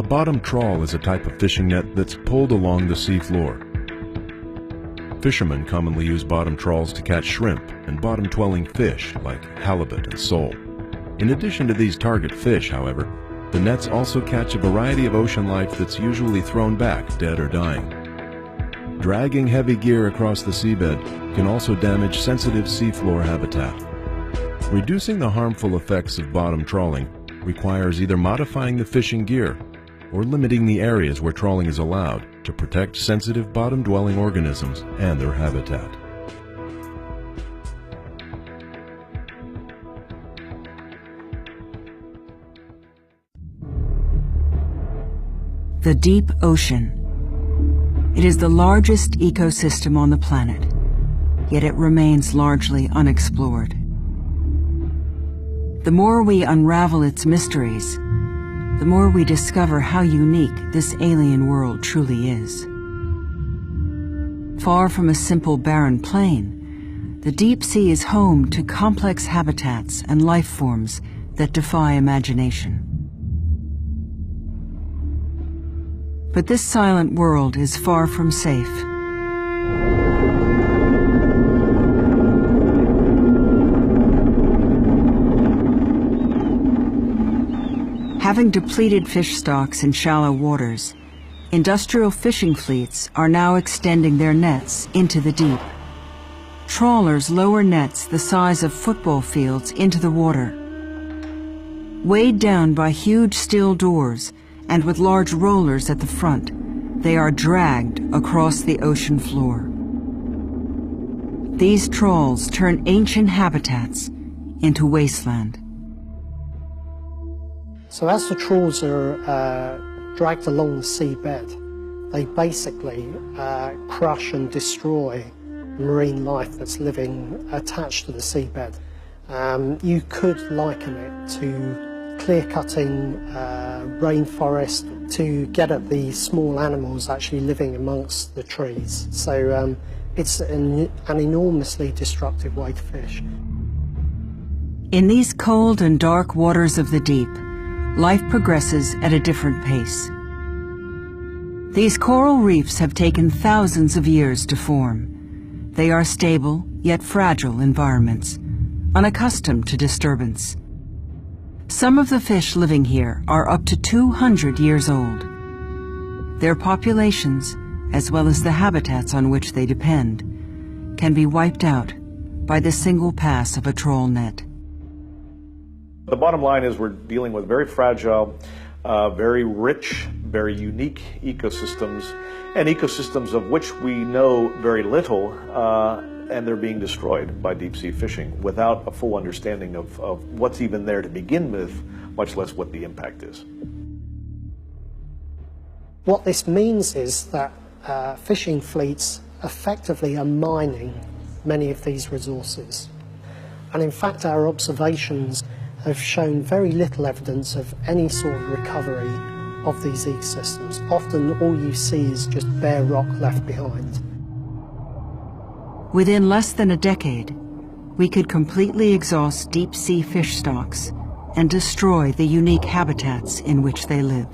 A bottom trawl is a type of fishing net that's pulled along the seafloor. Fishermen commonly use bottom trawls to catch shrimp and bottom-dwelling fish like halibut and sole. In addition to these target fish, however, the nets also catch a variety of ocean life that's usually thrown back dead or dying. Dragging heavy gear across the seabed can also damage sensitive seafloor habitat. Reducing the harmful effects of bottom trawling requires either modifying the fishing gear or limiting the areas where trawling is allowed to protect sensitive bottom-dwelling organisms and their habitat. The deep ocean. It is the largest ecosystem on the planet, yet it remains largely unexplored. The more we unravel its mysteries, the more we discover how unique this alien world truly is. Far from a simple barren plain, the deep sea is home to complex habitats and life forms that defy imagination. But this silent world is far from safe. Having depleted fish stocks in shallow waters, industrial fishing fleets are now extending their nets into the deep. Trawlers lower nets the size of football fields into the water. Weighed down by huge steel doors and with large rollers at the front, they are dragged across the ocean floor. These trawls turn ancient habitats into wasteland. So as the trawls are dragged along the seabed, they basically crush and destroy marine life that's living attached to the seabed. You could liken it to clear-cutting rainforest to get at the small animals actually living amongst the trees. So it's an enormously destructive way to fish. In these cold and dark waters of the deep, life progresses at a different pace. These coral reefs have taken thousands of years to form. They are stable, yet fragile environments, unaccustomed to disturbance. Some of the fish living here are up to 200 years old. Their populations, as well as the habitats on which they depend, can be wiped out by the single pass of a trawl net. The bottom line is we're dealing with very fragile, very rich, very unique ecosystems, and ecosystems of which we know very little, and they're being destroyed by deep sea fishing without a full understanding of what's even there to begin with, much less what the impact is. What this means is that fishing fleets effectively are mining many of these resources. And in fact, our observations have shown very little evidence of any sort of recovery of these ecosystems. Often all you see is just bare rock left behind. Within less than a decade, we could completely exhaust deep-sea fish stocks and destroy the unique habitats in which they live.